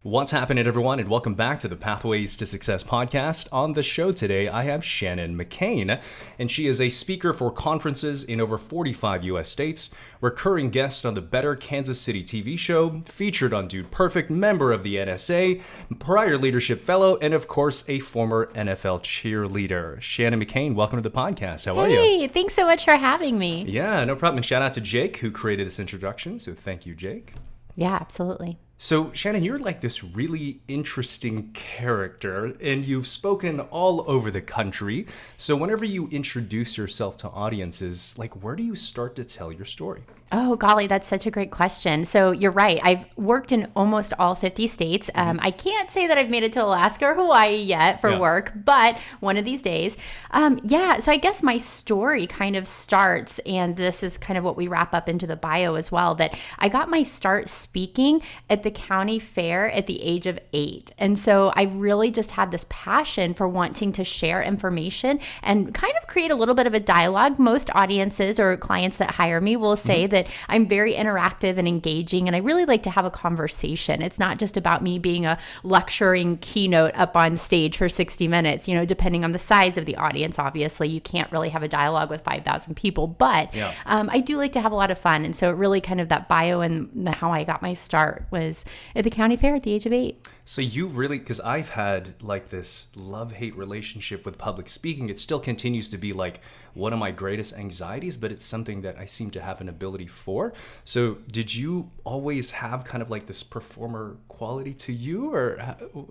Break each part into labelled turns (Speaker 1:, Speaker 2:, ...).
Speaker 1: What's happening, everyone, and welcome back to the Pathways to Success podcast. On the show today, I have Shannon McKain, and she is a speaker for conferences in over 45 U.S. states, recurring guest on the Better Kansas City TV show, featured on Dude Perfect, member of the NSA, Pryor Leadership Fellow, and of course, a former NFL cheerleader. Shannon McKain, welcome to the podcast. How are you?
Speaker 2: Hey, thanks so much for having me.
Speaker 1: Yeah, no problem. And shout out to Jake, who created this introduction, so thank you, Jake.
Speaker 2: Yeah, absolutely.
Speaker 1: So, Shannon, you're like this really interesting character, and you've spoken all over the country. So whenever you introduce yourself to audiences, like, where do you start to tell your story?
Speaker 2: Oh, golly, that's such a great question. So you're right. I've worked in almost all 50 states. I can't say that I've made it to Alaska or Hawaii yet for work, but one of these days. So I guess my story kind of starts, and this is kind of what we wrap up into the bio as well, that I got my start speaking at the county fair at the age of 8. And so I really just had this passion for wanting to share information and kind of create a little bit of a dialogue. Most audiences or clients that hire me will say that I'm very interactive and engaging, and I really like to have a conversation. It's not just about me being a lecturing keynote up on stage for 60 minutes, depending on the size of the audience. Obviously, you can't really have a dialogue with 5,000 people, but I do like to have a lot of fun. And so it really kind of that bio and how I got my start was at the county fair at the age of 8.
Speaker 1: So you really, because I've had like this love-hate relationship with public speaking. It still continues to be like one of my greatest anxieties, but it's something that I seem to have an ability for. So did you always have kind of like this performer quality to you, or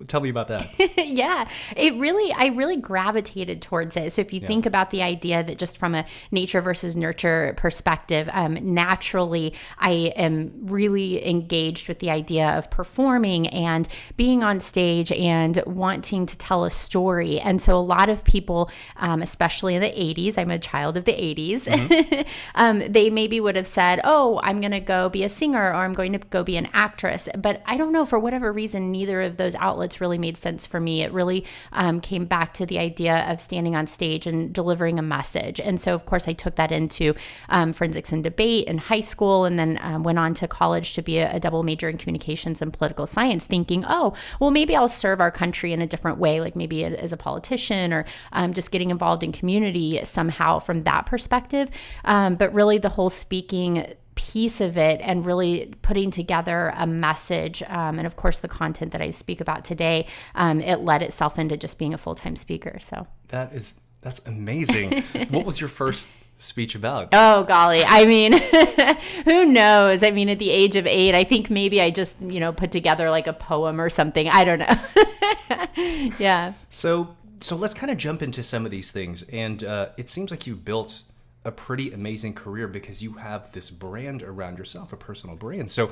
Speaker 1: tell me about that?
Speaker 2: Yeah, I really gravitated towards it. So if you think about the idea that just from a nature versus nurture perspective, naturally I am really engaged with the idea of performing and being on stage and wanting to tell a story. And so a lot of people, especially in the 80s, I'm a child of the 80s, they maybe would have said, oh, I'm going to go be a singer or I'm going to go be an actress. But I don't know, for whatever reason, neither of those outlets really made sense for me. It really came back to the idea of standing on stage and delivering a message. And so, of course, I took that into forensics and debate in high school, and then went on to college to be a double major in communications and political science, thinking, oh, well, maybe I'll serve our country in a different way, like maybe as a politician or just getting involved in community somehow from that perspective. But really the whole speaking piece of it and really putting together a message, and of course the content that I speak about today, it led itself into just being a full-time speaker. So that's
Speaker 1: amazing. What was your first speech about?
Speaker 2: Oh, golly. I mean, who knows? I mean, at the age of 8, I think maybe I just, put together like a poem or something. I don't know. Yeah.
Speaker 1: So let's kind of jump into some of these things. And it seems like you built a pretty amazing career because you have this brand around yourself, a personal brand. So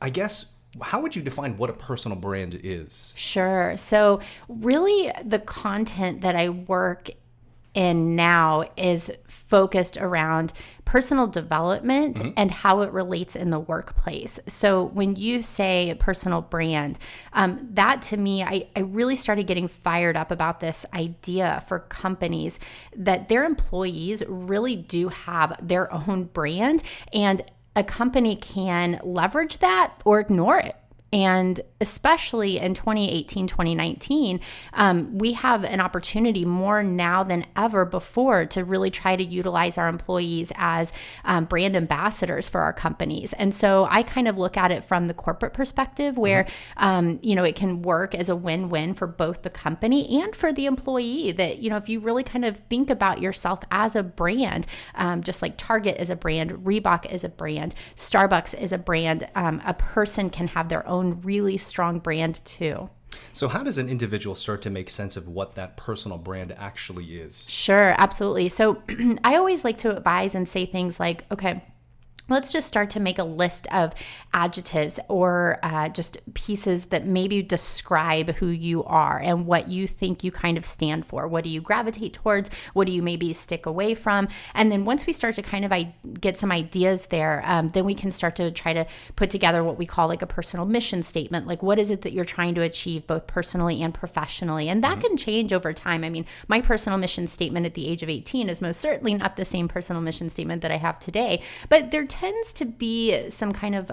Speaker 1: I guess, how would you define what a personal brand is?
Speaker 2: Sure. So really the content that I work in now is focused around personal development and how it relates in the workplace. So when you say personal brand, that to me, I really started getting fired up about this idea for companies that their employees really do have their own brand, and a company can leverage that or ignore it. And especially in 2018, 2019, we have an opportunity more now than ever before to really try to utilize our employees as brand ambassadors for our companies. And so I kind of look at it from the corporate perspective where, it can work as a win-win for both the company and for the employee, that, if you really kind of think about yourself as a brand, just like Target is a brand, Reebok is a brand, Starbucks is a brand, a person can have their own really strong brand too.
Speaker 1: So how does an individual start to make sense of what that personal brand actually is?
Speaker 2: Sure, absolutely. So I always like to advise and say things like, okay, let's just start to make a list of adjectives or just pieces that maybe describe who you are and what you think you kind of stand for. What do you gravitate towards? What do you maybe stick away from? And then once we start to kind of get some ideas there, then we can start to try to put together what we call like a personal mission statement. Like, what is it that you're trying to achieve both personally and professionally? And that can change over time. I mean, my personal mission statement at the age of 18 is most certainly not the same personal mission statement that I have today, but they're tends to be some kind of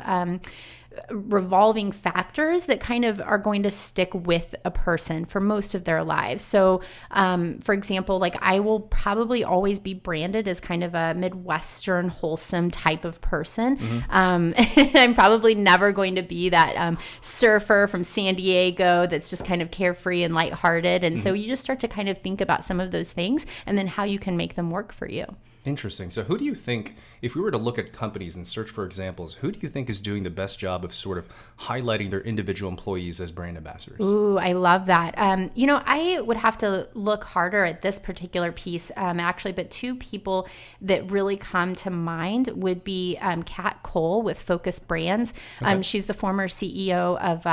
Speaker 2: revolving factors that kind of are going to stick with a person for most of their lives. So, for example, like I will probably always be branded as kind of a Midwestern, wholesome type of person. I'm probably never going to be that surfer from San Diego that's just kind of carefree and lighthearted. And so you just start to kind of think about some of those things and then how you can make them work for you.
Speaker 1: Interesting. So who do you think, if we were to look at companies and search for examples, who do you think is doing the best job of sort of highlighting their individual employees as brand ambassadors?
Speaker 2: Ooh, I love that. I would have to look harder at this particular piece, actually, but two people that really come to mind would be Kat Cole with Focus Brands.
Speaker 1: Okay.
Speaker 2: She's the former CEO of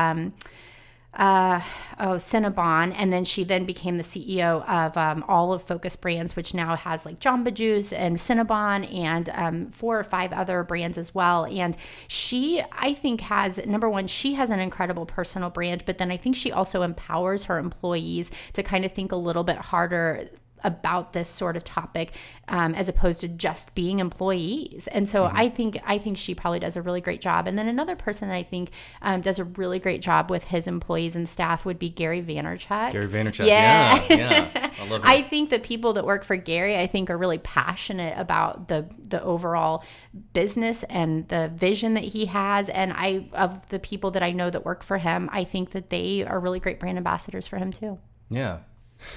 Speaker 2: Cinnabon, and then she then became the CEO of all of Focus Brands, which now has like Jamba Juice and Cinnabon and 4 or 5 other brands as well. And she, I think, has, number one, she has an incredible personal brand, but then I think she also empowers her employees to kind of think a little bit harder about this sort of topic, as opposed to just being employees. And so I think she probably does a really great job. And then another person that I think does a really great job with his employees and staff would be Gary Vaynerchuk.
Speaker 1: Gary Vaynerchuk, yeah. I love him.
Speaker 2: I think the people that work for Gary, I think, are really passionate about the overall business and the vision that he has. And of the people that I know that work for him, I think that they are really great brand ambassadors for him too.
Speaker 1: Yeah.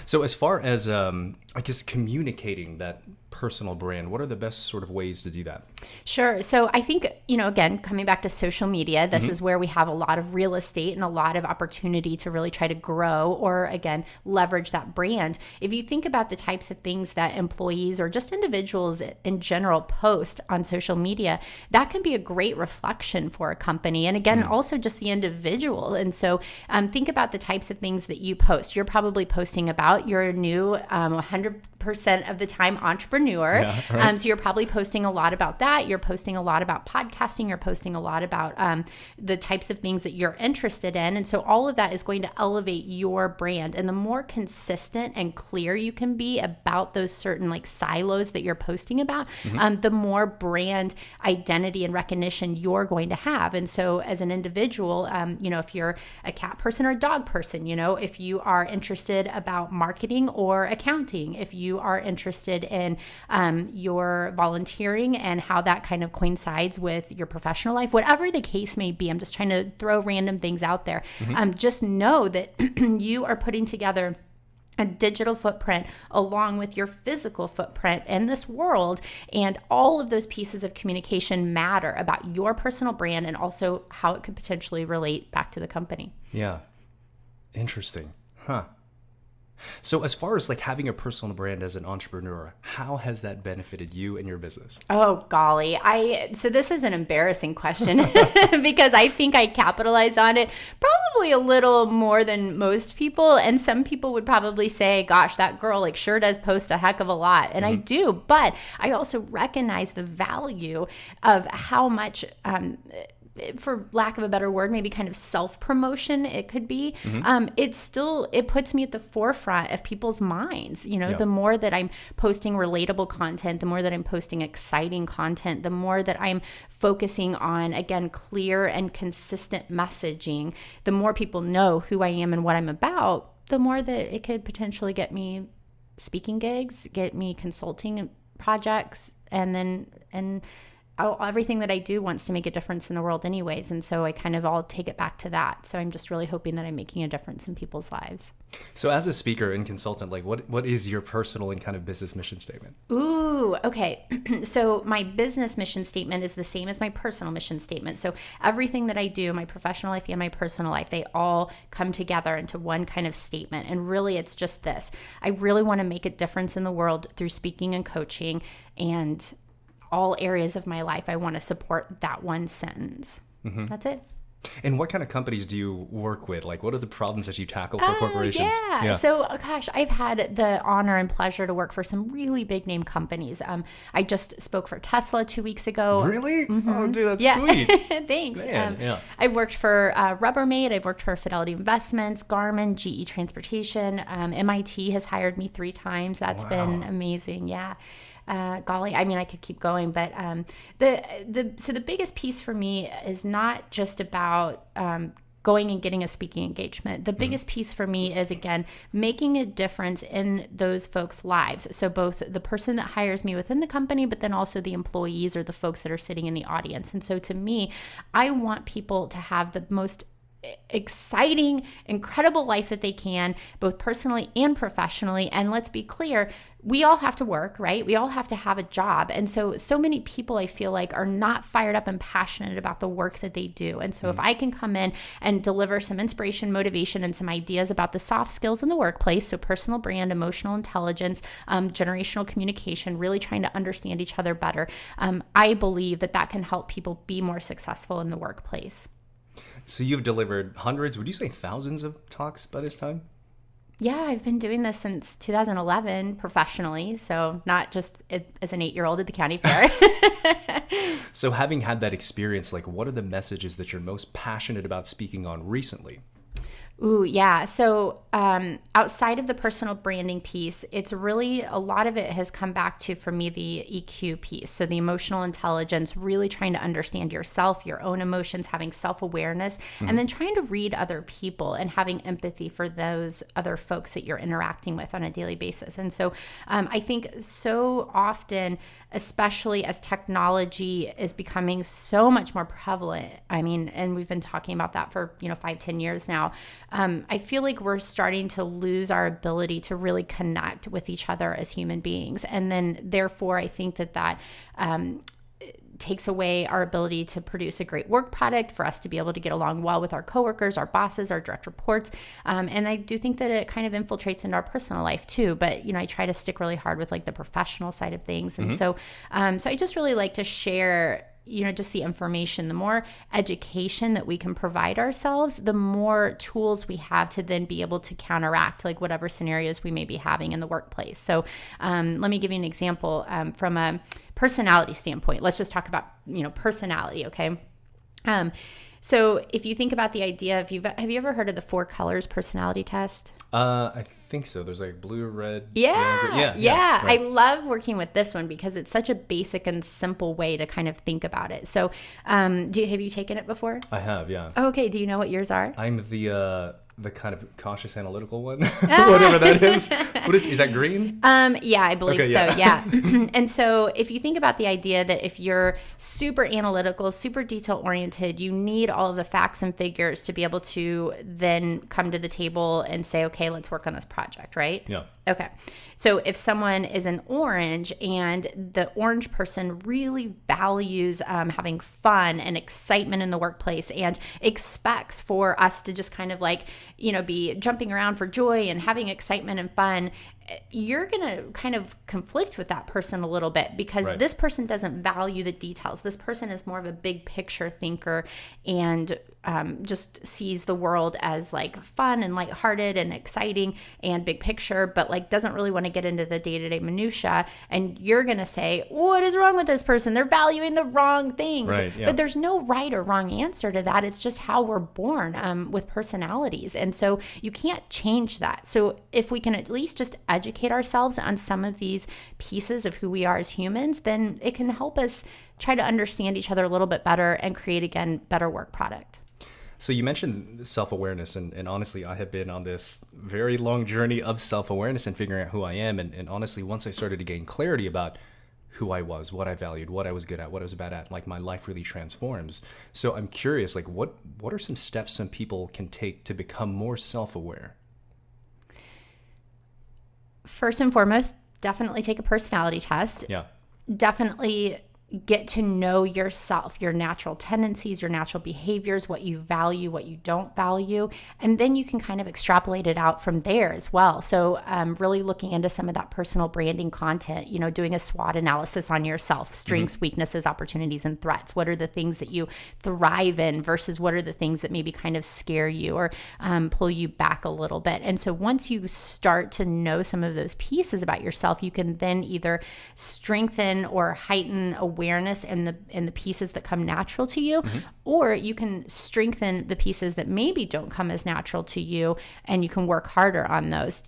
Speaker 1: So as far as, I guess, communicating that personal brand, what are the best sort of ways to do that?
Speaker 2: Sure. So I think, again, coming back to social media, this is where we have a lot of real estate and a lot of opportunity to really try to grow or, again, leverage that brand. If you think about the types of things that employees or just individuals in general post on social media, that can be a great reflection for a company. And again, also just the individual. And so think about the types of things that you post. You're probably posting about your new 100% of the time entrepreneur.
Speaker 1: Yeah, right.
Speaker 2: So you're probably posting a lot about that. You're posting a lot about podcasting. You're posting a lot about the types of things that you're interested in. And so all of that is going to elevate your brand. And the more consistent and clear you can be about those certain like silos that you're posting about, the more brand identity and recognition you're going to have. And so as an individual, if you're a cat person or a dog person, if you are interested about marketing or accounting, if you are interested in your volunteering and how that kind of coincides with your professional life, whatever the case may be. I'm just trying to throw random things out there. Just know that you are putting together a digital footprint along with your physical footprint in this world. And all of those pieces of communication matter about your personal brand and also how it could potentially relate back to the company.
Speaker 1: Yeah. Interesting. Huh. So as far as like having a personal brand as an entrepreneur, how has that benefited you and your business?
Speaker 2: Oh, golly. So this is an embarrassing question because I think I capitalize on it probably a little more than most people. And some people would probably say, gosh, that girl like sure does post a heck of a lot. And I do, but I also recognize the value of how much, for lack of a better word, maybe kind of self-promotion it could be, it puts me at the forefront of people's minds. The more that I'm posting relatable content, the more that I'm posting exciting content, the more that I'm focusing on, again, clear and consistent messaging, the more people know who I am and what I'm about, the more that it could potentially get me speaking gigs, get me consulting projects, and everything that I do wants to make a difference in the world anyways. And so I kind of all take it back to that. So I'm just really hoping that I'm making a difference in people's lives.
Speaker 1: So as a speaker and consultant, like what is your personal and kind of business mission statement?
Speaker 2: Ooh, okay. So my business mission statement is the same as my personal mission statement. So everything that I do, my professional life and my personal life, they all come together into one kind of statement. And really it's just this. I really want to make a difference in the world through speaking and coaching, and all areas of my life, I want to support that one sentence. That's it.
Speaker 1: And what kind of companies do you work with? Like, what are the problems that you tackle for corporations?
Speaker 2: Yeah. So, gosh, I've had the honor and pleasure to work for some really big name companies. I just spoke for Tesla 2 weeks ago.
Speaker 1: Really? Oh, dude, that's sweet.
Speaker 2: Thanks.
Speaker 1: Man,
Speaker 2: I've worked for Rubbermaid. I've worked for Fidelity Investments, Garmin, GE Transportation. MIT has hired me 3 times. That's been amazing. Yeah. golly, I mean, I could keep going, but the biggest piece for me is not just about going and getting a speaking engagement. The biggest piece for me is, again, making a difference in those folks' lives. So both the person that hires me within the company, but then also the employees or the folks that are sitting in the audience. And so to me, I want people to have the most exciting, incredible life that they can, both personally and professionally. And let's be clear, we all have to work, right? We all have to have a job. And so many people, I feel like, are not fired up and passionate about the work that they do. And so if I can come in and deliver some inspiration, motivation, and some ideas about the soft skills in the workplace, so personal brand, emotional intelligence, generational communication, really trying to understand each other better, I believe that can help people be more successful in the workplace.
Speaker 1: So you've delivered hundreds, would you say thousands of talks by this time?
Speaker 2: Yeah, I've been doing this since 2011 professionally, so not just as an 8-year-old at the county fair.
Speaker 1: So having had that experience, like, what are the messages that you're most passionate about speaking on recently?
Speaker 2: Ooh, yeah. So outside of the personal branding piece, it's really, a lot of it has come back to, for me, the EQ piece. So the emotional intelligence, really trying to understand yourself, your own emotions, having self-awareness, and then trying to read other people and having empathy for those other folks that you're interacting with on a daily basis. And so I think so often, especially as technology is becoming so much more prevalent, I mean, and we've been talking about that for 5-10 years now, I feel like we're starting to lose our ability to really connect with each other as human beings. And then therefore, I think that takes away our ability to produce a great work product, for us to be able to get along well with our coworkers, our bosses, our direct reports. And I do think that it kind of infiltrates into our personal life too. But, I try to stick really hard with like the professional side of things. And so I just really like to share just the information. The more education that we can provide ourselves, the more tools we have to then be able to counteract like whatever scenarios we may be having in the workplace. So let me give you an example from a personality standpoint. Let's just talk about, personality, okay? So if you think about the idea of, have you ever heard of the 4 colors personality test?
Speaker 1: I think so. There's like blue, red.
Speaker 2: Yeah.
Speaker 1: Right.
Speaker 2: I love working with this one because it's such a basic and simple way to kind of think about it. So have you taken it before?
Speaker 1: I have, yeah.
Speaker 2: Okay. Do you know what yours are?
Speaker 1: I'm the kind of cautious analytical one, whatever that is. What is that green?
Speaker 2: Yeah, I believe
Speaker 1: okay,
Speaker 2: so. Yeah. And so if you think about the idea that if you're super analytical, super detail oriented, you need all of the facts and figures to be able to then come to the table and say, okay, let's work on this project, right?
Speaker 1: Yeah.
Speaker 2: Okay. So if someone is an orange and the orange person really values having fun and excitement in the workplace and expects for us to just kind of like, be jumping around for joy and having excitement and fun, you're going to kind of conflict with that person a little bit because this person doesn't value the details. This person is more of a big picture thinker and just sees the world as like fun and lighthearted and exciting and big picture, but like doesn't really want to get into the day-to-day minutia. And you're going to say, what is wrong with this person? They're valuing the wrong things.
Speaker 1: Right, yeah.
Speaker 2: But there's no right or wrong answer to that. It's just how we're born with personalities. And so you can't change that. So if we can at least just educate ourselves on some of these pieces of who we are as humans, then it can help us try to understand each other a little bit better and create, again, better work product.
Speaker 1: So you mentioned self-awareness, and honestly, I have been on this very long journey of self-awareness and figuring out who I am. And honestly, once I started to gain clarity about who I was, what I valued, what I was good at, what I was bad at, like my life really transforms. So I'm curious, like what are some steps some people can take to become more self-aware?
Speaker 2: First and foremost, definitely take a personality test.
Speaker 1: Yeah.
Speaker 2: Definitely get to know yourself, your natural tendencies, your natural behaviors, what you value, what you don't value. And then you can kind of extrapolate it out from there as well. So really looking into some of that personal branding content, doing a SWOT analysis on yourself, strengths, weaknesses, opportunities, and threats. What are the things that you thrive in versus what are the things that maybe kind of scare you or pull you back a little bit? And so once you start to know some of those pieces about yourself, you can then either strengthen or heighten awareness in the pieces that come natural to you, or you can strengthen the pieces that maybe don't come as natural to you, and you can work harder on those.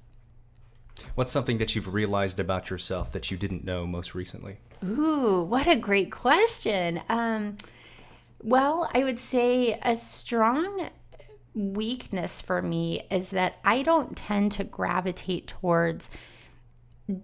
Speaker 1: What's something that you've realized about yourself that you didn't know most recently?
Speaker 2: Ooh, what a great question. Well, I would say a strong weakness for me is that I don't tend to gravitate towards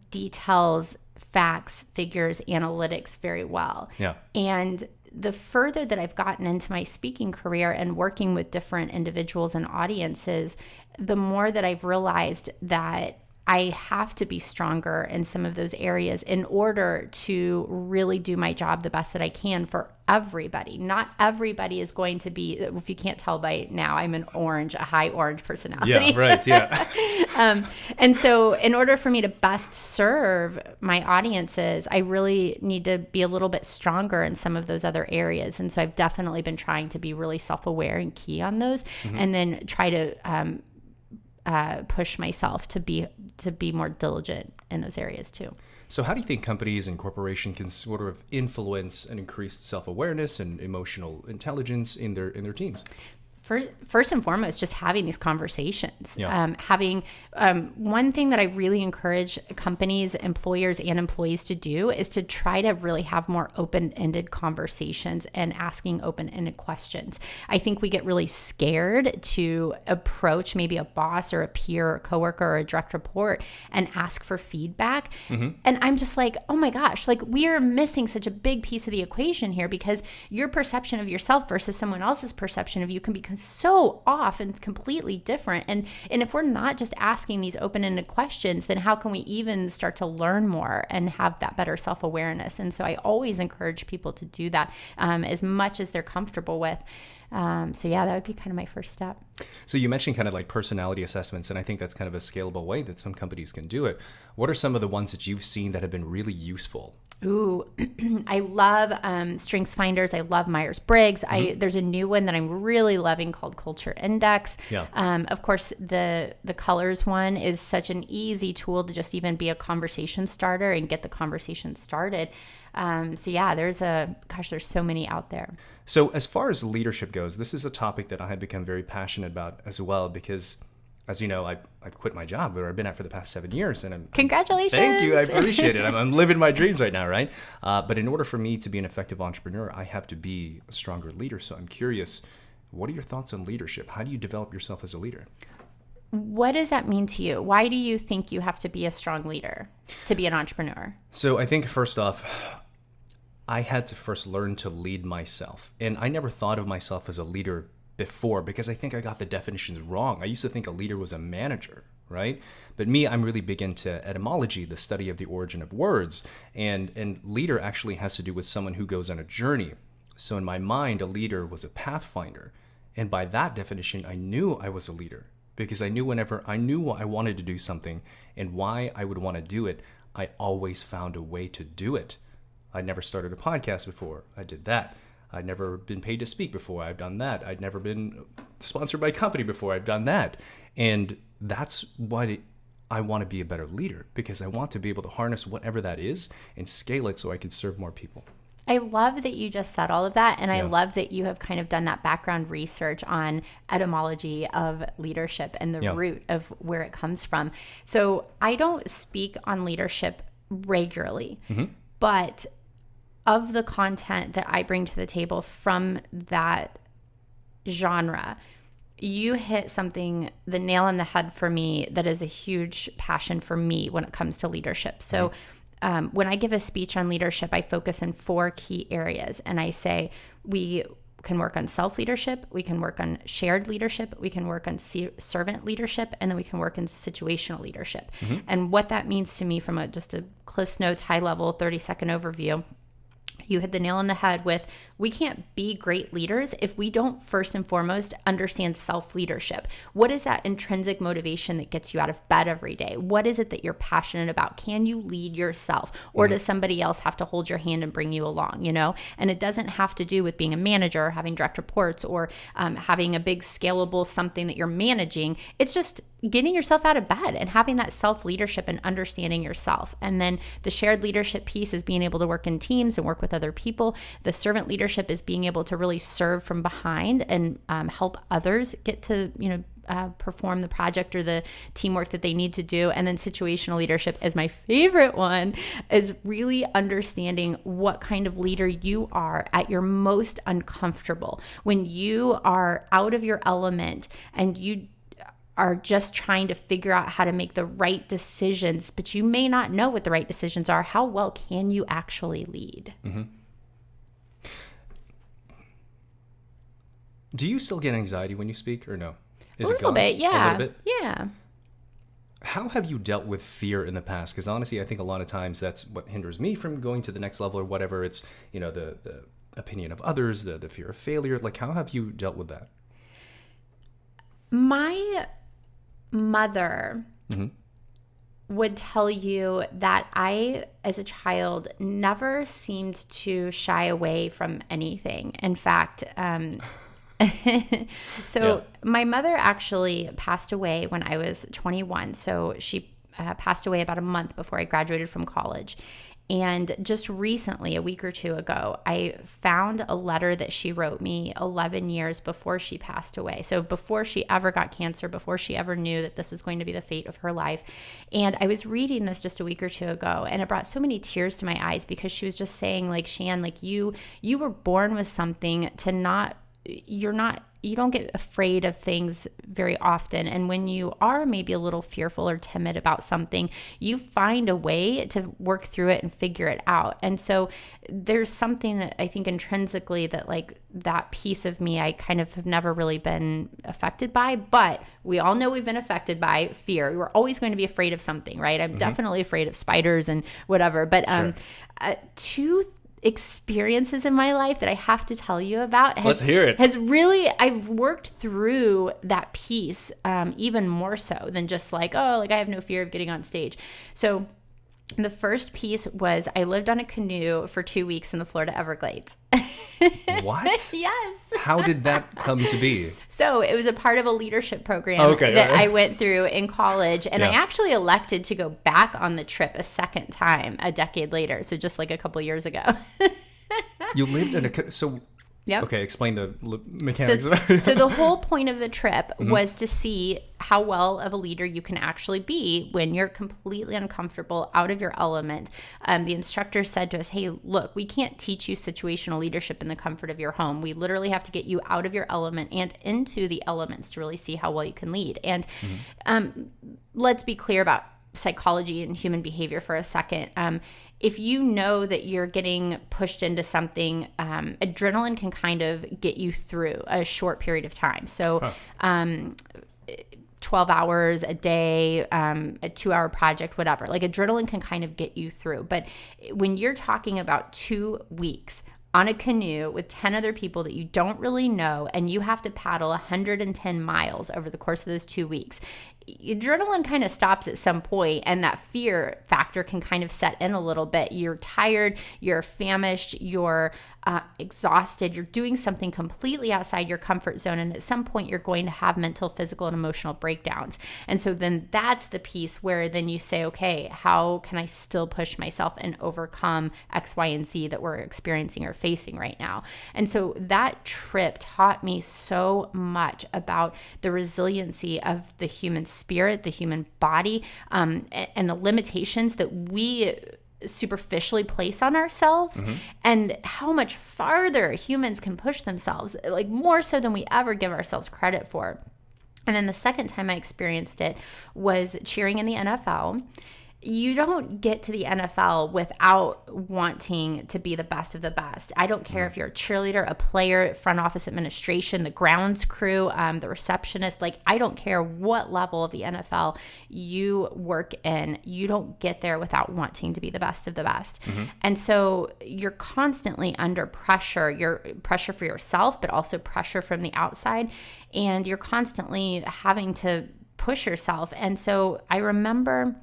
Speaker 2: details, facts, figures, analytics very well.
Speaker 1: Yeah.
Speaker 2: And the further that I've gotten into my speaking career and working with different individuals and audiences, the more that I've realized that I have to be stronger in some of those areas in order to really do my job the best that I can for everybody. Not everybody is going to be, if you can't tell by now, I'm a high orange personality.
Speaker 1: Yeah, right, yeah.
Speaker 2: And so in order for me to best serve my audiences, I really need to be a little bit stronger in some of those other areas. And so I've definitely been trying to be really self-aware and key on those, and then try to push myself to be more diligent in those areas too.
Speaker 1: So how do you think companies and corporations can sort of influence and increase self-awareness and emotional intelligence in their teams?
Speaker 2: First and foremost, just having these conversations.
Speaker 1: Yeah.
Speaker 2: Having one thing that I really encourage companies, employers, and employees to do is to try to really have more open-ended conversations and asking open-ended questions. I think we get really scared to approach maybe a boss or a peer or coworker or a direct report and ask for feedback. And I'm just like, oh my gosh, like we are missing such a big piece of the equation here, because your perception of yourself versus someone else's perception of you can be so off and completely different. And if we're not just asking these open-ended questions, then how can we even start to learn more and have that better self-awareness? And so I always encourage people to do that as much as they're comfortable with. So yeah, that would be kind of my first step.
Speaker 1: So you mentioned kind of like personality assessments, and I think that's kind of a scalable way that some companies can do it. What are some of the ones that you've seen that have been really useful?
Speaker 2: Ooh, I love Strengths Finders. I love Myers-Briggs. There's a new one that I'm really loving called Culture Index.
Speaker 1: Yeah.
Speaker 2: Of course, the colors one is such an easy tool to just even be a conversation starter and get the conversation started. So yeah, there's so many out there.
Speaker 1: So as far as leadership goes, this is a topic that I have become very passionate about as well, because as you know, I've quit my job where I've been at for the past 7 years, and
Speaker 2: Congratulations!
Speaker 1: Thank you, I appreciate it. I'm living my dreams right now, right? But in order for me to be an effective entrepreneur, I have to be a stronger leader. So I'm curious, what are your thoughts on leadership? How do you develop yourself as a leader?
Speaker 2: What does that mean to you? Why do you think you have to be a strong leader to be an entrepreneur?
Speaker 1: So I think first off, I had to first learn to lead myself. And I never thought of myself as a leader before, because I think I got the definitions wrong. I used to think a leader was a manager, right? But me, I'm really big into etymology, the study of the origin of words. And leader actually has to do with someone who goes on a journey. So in my mind, a leader was a pathfinder. And by that definition, I knew I was a leader, because I knew whenever I knew I wanted to do something and why I would want to do it, I always found a way to do it. I'd never started a podcast before. I did that. I'd never been paid to speak before. I've done that. I'd never been sponsored by a company before. I've done that. And that's why I want to be a better leader, because I want to be able to harness whatever that is and scale it so I can serve more people.
Speaker 2: I love that you just said all of that. And I love that you have kind of done that background research on etymology of leadership and the root of where it comes from. So I don't speak on leadership regularly, but of the content that I bring to the table from that genre, you hit something, the nail on the head for me, that is a huge passion for me when it comes to leadership. So when I give a speech on leadership, I focus in 4 key areas. And I say we can work on self-leadership, we can work on shared leadership, we can work on servant leadership, and then we can work in situational leadership. And what that means to me from just a Cliff's Notes, high-level, 30-second overview, you hit the nail on the head with, we can't be great leaders if we don't first and foremost understand self-leadership. What is that intrinsic motivation that gets you out of bed every day? What is it that you're passionate about? Can you lead yourself? Or does somebody else have to hold your hand and bring you along, you know? And it doesn't have to do with being a manager, or having direct reports, or having a big scalable something that you're managing. It's just getting yourself out of bed and having that self-leadership and understanding yourself. And then the shared leadership piece is being able to work in teams and work with other people. The servant leadership is being able to really serve from behind and help others get to, perform the project or the teamwork that they need to do. And then situational leadership is my favorite one, is really understanding what kind of leader you are at your most uncomfortable, when you are out of your element and you are just trying to figure out how to make the right decisions, but you may not know what the right decisions are. How well can you actually lead?
Speaker 1: Mm-hmm. Do you still get anxiety when you speak or no?
Speaker 2: A little bit, yeah.
Speaker 1: A little bit?
Speaker 2: Yeah.
Speaker 1: How have you dealt with fear in the past? Because honestly, I think a lot of times that's what hinders me from going to the next level or whatever. It's, the opinion of others, the fear of failure. Like, how have you dealt with that?
Speaker 2: My mother would tell you that I, as a child, never seemed to shy away from anything. In fact, my mother actually passed away when I was 21. So she passed away about a month before I graduated from college. And just recently, a week or two ago, I found a letter that she wrote me 11 years before she passed away. So before she ever got cancer, before she ever knew that this was going to be the fate of her life. And I was reading this just a week or two ago, and it brought so many tears to my eyes, because she was just saying, like, Shan, like, you were born with something to you don't get afraid of things very often. And when you are maybe a little fearful or timid about something, you find a way to work through it and figure it out. And so there's something that I think intrinsically that, like, that piece of me, I kind of have never really been affected by, but we all know we've been affected by fear. We're always going to be afraid of something, right? I'm definitely afraid of spiders and whatever, but two experiences in my life that I have to tell you about.
Speaker 1: Let's hear it.
Speaker 2: I've worked through that piece even more so than just like, I have no fear of getting on stage. So the first piece was I lived on a canoe for 2 weeks in the Florida Everglades.
Speaker 1: What?
Speaker 2: Yes.
Speaker 1: How did that come to be?
Speaker 2: So it was a part of a leadership program that I went through in college. And I actually elected to go back on the trip a second time a decade later. So just like a couple years ago.
Speaker 1: You lived in a... So...
Speaker 2: Yep.
Speaker 1: Okay, explain the mechanics.
Speaker 2: So the whole point of the trip was to see how well of a leader you can actually be when you're completely uncomfortable, out of your element. The instructor said to us, hey, look, we can't teach you situational leadership in the comfort of your home. We literally have to get you out of your element and into the elements to really see how well you can lead. And let's be clear about psychology and human behavior for a second. If you know that you're getting pushed into something, adrenaline can kind of get you through a short period of time. So 12 hours a day, a 2-hour project, whatever. Like, adrenaline can kind of get you through. But when you're talking about 2 weeks on a canoe with 10 other people that you don't really know, and you have to paddle 110 miles over the course of those 2 weeks, adrenaline kind of stops at some point, and that fear factor can kind of set in a little bit. You're tired, you're famished, you're exhausted, you're doing something completely outside your comfort zone, and at some point you're going to have mental, physical, and emotional breakdowns. And so then that's the piece where then you say, okay, how can I still push myself and overcome X, Y, and Z that we're experiencing or facing right now? And so that trip taught me so much about the resiliency of the human spirit, the human body, and the limitations that we superficially place on ourselves, and how much farther humans can push themselves, like more so than we ever give ourselves credit for. And then the second time I experienced it was cheering in the NFL. You don't get to the NFL without wanting to be the best of the best. I don't care if you're a cheerleader, a player, front office administration, the grounds crew, the receptionist. Like, I don't care what level of the NFL you work in. You don't get there without wanting to be the best of the best. And so you're constantly under pressure. You're pressure for yourself, but also pressure from the outside. And you're constantly having to push yourself. And so I remember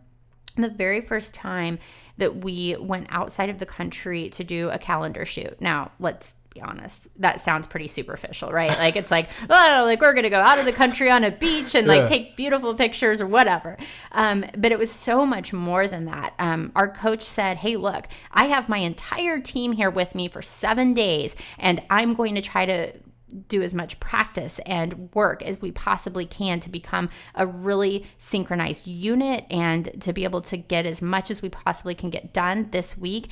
Speaker 2: the very first time that we went outside of the country to do a calendar shoot. Now, let's be honest, that sounds pretty superficial, right? Like, it's like, like we're going to go out of the country on a beach and like take beautiful pictures or whatever. But it was so much more than that. Our coach said, hey, look, I have my entire team here with me for 7 days, and I'm going to try to do as much practice and work as we possibly can to become a really synchronized unit and to be able to get as much as we possibly can get done this week.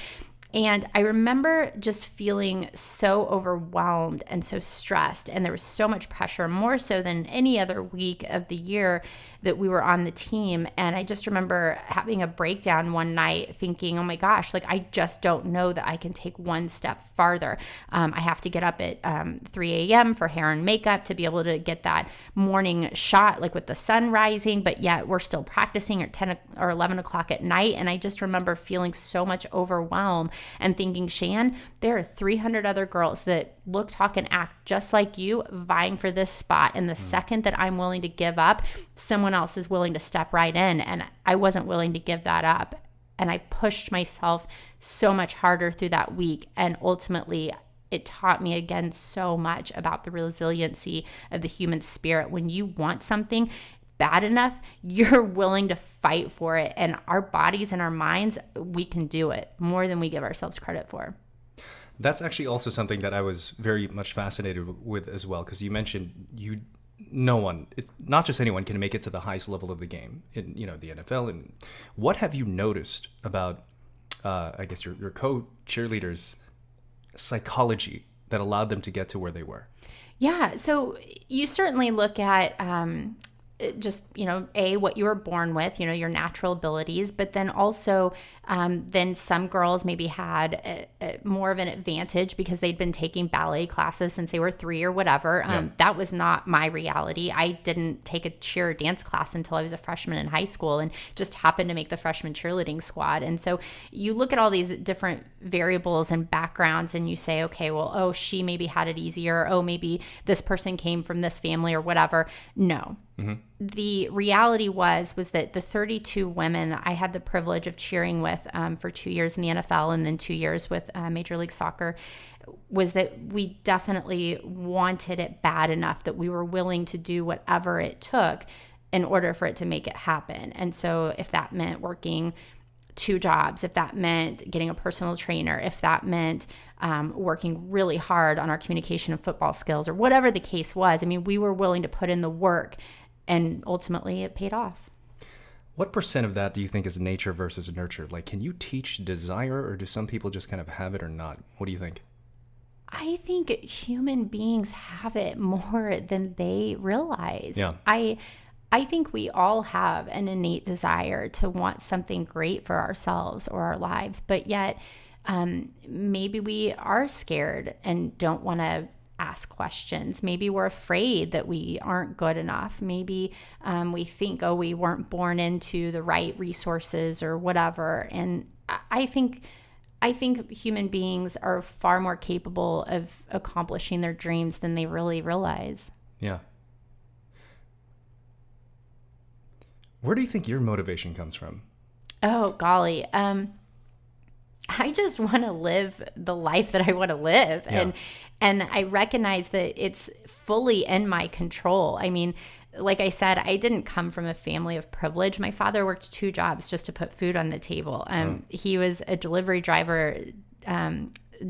Speaker 2: And I remember just feeling so overwhelmed and so stressed, and there was so much pressure, more so than any other week of the year that we were on the team. And I just remember having a breakdown one night thinking, oh my gosh, like I just don't know that I can take one step farther. I have to get up at 3 a.m. for hair and makeup to be able to get that morning shot, like with the sun rising, but yet we're still practicing at 10 or 11 o'clock at night. And I just remember feeling so much overwhelmed and thinking, Shan, there are 300 other girls that look, talk, and act just like you vying for this spot. And the second that I'm willing to give up, someone else is willing to step right in. And I wasn't willing to give that up. And I pushed myself so much harder through that week. And ultimately, it taught me again so much about the resiliency of the human spirit. When you want something bad enough, you're willing to fight for it. And our bodies and our minds, we can do it more than we give ourselves credit for.
Speaker 1: That's actually also something that I was very much fascinated with as well, because you mentioned no one, not just anyone, can make it to the highest level of the game in the NFL. And what have you noticed about, I guess, your co-cheerleaders' psychology that allowed them to get to where they were?
Speaker 2: Yeah, so you certainly look at just, what you were born with, your natural abilities, but then also then some girls maybe had more of an advantage because they'd been taking ballet classes since they were 3 or whatever. That was not my reality. I didn't take a cheer or dance class until I was a freshman in high school and just happened to make the freshman cheerleading squad. And so you look at all these different variables and backgrounds and you say, okay, well, oh, she maybe had it easier. Oh, maybe this person came from this family or whatever. No. Mm-hmm. The reality was that the 32 women I had the privilege of cheering with for 2 years in the NFL and then 2 years with Major League Soccer was that we definitely wanted it bad enough that we were willing to do whatever it took in order for it to make it happen. And so if that meant working 2 jobs, if that meant getting a personal trainer, if that meant working really hard on our communication and football skills or whatever the case was, I mean, we were willing to put in the work. And ultimately, it paid off.
Speaker 1: What % of that do you think is nature versus nurture? Like, can you teach desire, or do some people just kind of have it or not? What do you think?
Speaker 2: I think human beings have it more than they realize.
Speaker 1: Yeah.
Speaker 2: I think we all have an innate desire to want something great for ourselves or our lives, but yet maybe we are scared and don't want to ask questions. Maybe we're afraid that we aren't good enough. Maybe we think, oh, we weren't born into the right resources or whatever. And I think human beings are far more capable of accomplishing their dreams than they really realize.
Speaker 1: Yeah. Where do you think your motivation comes from?
Speaker 2: Oh, golly. I just want to live the life that I want to live.
Speaker 1: Yeah.
Speaker 2: And I recognize that it's fully in my control. I mean, like I said, I didn't come from a family of privilege. My father worked 2 jobs just to put food on the table. He was a delivery driver,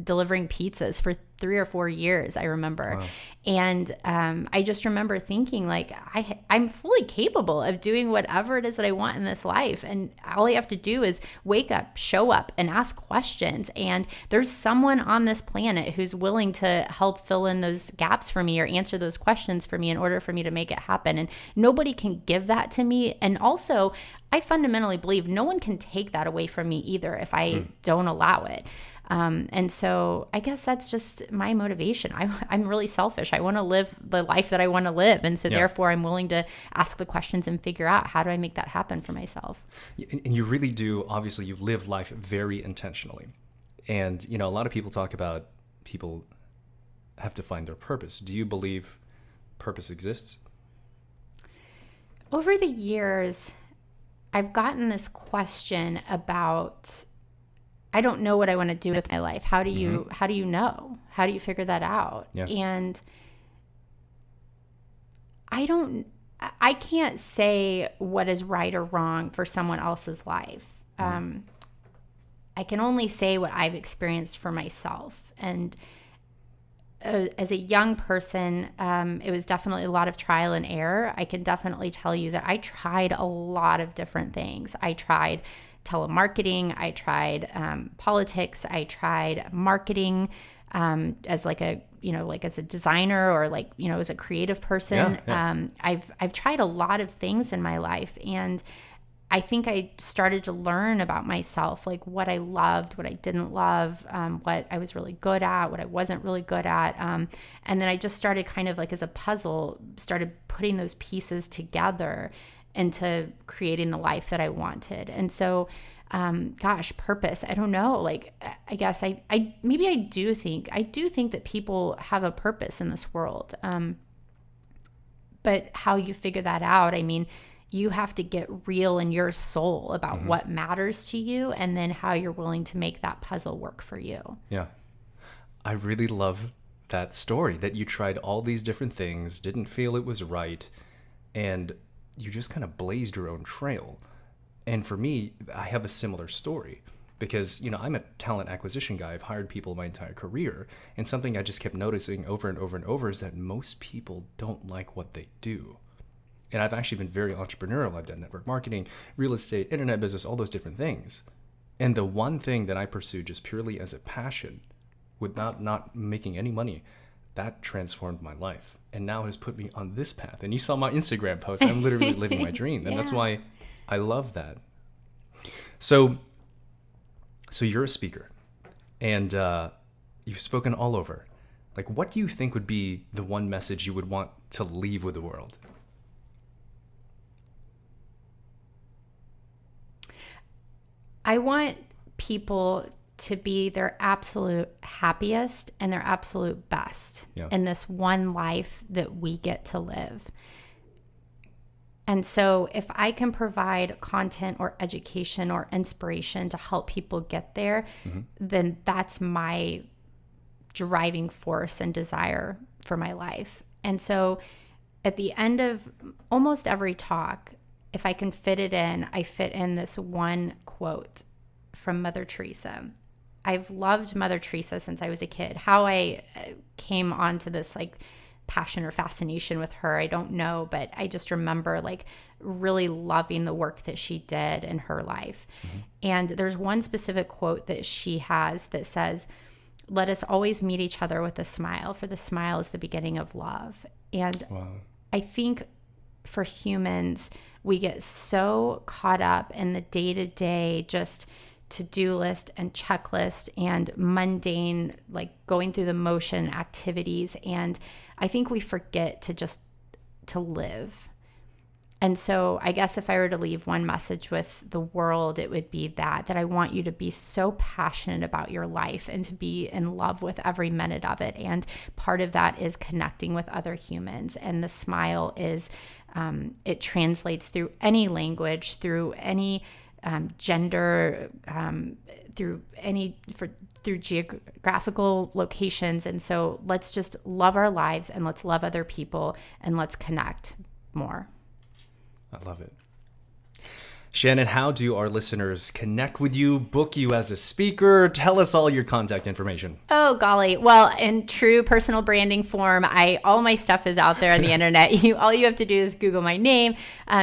Speaker 2: delivering pizzas for 3 or 4 years, I remember.
Speaker 1: Wow.
Speaker 2: And I just remember thinking, like, I'm fully capable of doing whatever it is that I want in this life. And all I have to do is wake up, show up, and ask questions. And there's someone on this planet who's willing to help fill in those gaps for me or answer those questions for me in order for me to make it happen. And nobody can give that to me. And also, I fundamentally believe no one can take that away from me either if I don't allow it. And so I guess that's just my motivation. I'm really selfish. I want to live the life that I want to live. And so therefore I'm willing to ask the questions and figure out, how do I make that happen for myself?
Speaker 1: And you really do. Obviously, you live life very intentionally. And, a lot of people talk about people have to find their purpose. Do you believe purpose exists?
Speaker 2: Over the years, I've gotten this question about, I don't know what I want to do with my life. How do you know? How do you figure that out?
Speaker 1: Yeah.
Speaker 2: And I can't say what is right or wrong for someone else's life. I can only say what I've experienced for myself. And as a young person, it was definitely a lot of trial and error. I can definitely tell you that I tried a lot of different things. I tried telemarketing, I tried politics, I tried marketing as like a, like as a designer or like, as a creative person. I've tried a lot of things in my life, and I think I started to learn about myself, like what I loved, what I didn't love, what I was really good at, what I wasn't really good at. And then I just started kind of like as a puzzle, started putting those pieces together into creating the life that I wanted. And so, purpose, I don't know. Like, I guess I do think that people have a purpose in this world. But how you figure that out, I mean, you have to get real in your soul about what matters to you, and then how you're willing to make that puzzle work for you.
Speaker 1: Yeah. I really love that story that you tried all these different things, didn't feel it was right, and you just kind of blazed your own trail. And for me, I have a similar story because, I'm a talent acquisition guy. I've hired people my entire career. And something I just kept noticing over and over and over is that most people don't like what they do. And I've actually been very entrepreneurial. I've done network marketing, real estate, internet business, all those different things. And the one thing that I pursued just purely as a passion, without not making any money, that transformed my life. And now it has put me on this path. And you saw my Instagram post. I'm literally living my dream. And that's why I love that. So you're a speaker, and you've spoken all over. Like, what do you think would be the one message you would want to leave with the world?
Speaker 2: I want people to be their absolute happiest and their absolute best in this one life that we get to live. And so if I can provide content or education or inspiration to help people get there, then that's my driving force and desire for my life. And so at the end of almost every talk, if I can fit it in, I fit in this one quote from Mother Teresa. I've loved Mother Teresa since I was a kid. How I came onto this like passion or fascination with her, I don't know, but I just remember like really loving the work that she did in her life. And there's one specific quote that she has that says, "Let us always meet each other with a smile, for the smile is the beginning of love." And I think for humans, we get so caught up in the day-to-day just to-do list and checklist and mundane, like going through the motion activities. And I think we forget to live. And so I guess if I were to leave one message with the world, it would be that I want you to be so passionate about your life and to be in love with every minute of it. And part of that is connecting with other humans. And the smile is, it translates through any language, through any gender, through geographical locations. And so let's just love our lives, and let's love other people, and let's connect more.
Speaker 1: I love it. Shannon, how do our listeners connect with you, book you as a speaker? Tell us all your contact information.
Speaker 2: Oh, golly. Well, in true personal branding form, all my stuff is out there on the internet. All you have to do is Google my name,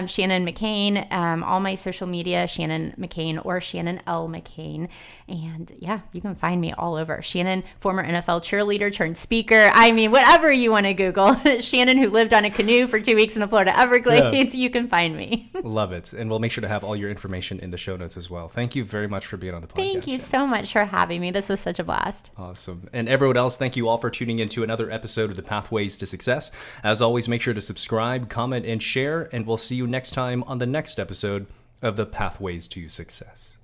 Speaker 2: Shannon McKain, all my social media, Shannon McKain or Shannon L. McKain. And yeah, you can find me all over. Shannon, former NFL cheerleader turned speaker. I mean, whatever you want to Google. Shannon, who lived on a canoe for 2 weeks in the Florida Everglades, you can find me.
Speaker 1: Love it. And we'll make sure to have all your information in the show notes as well. Thank you very much for being on the podcast.
Speaker 2: Thank you so much for having me. This was such a blast.
Speaker 1: Awesome. And everyone else, thank you all for tuning in to another episode of the Pathways to Success. As always, make sure to subscribe, comment, and share, and we'll see you next time on the next episode of the Pathways to Success.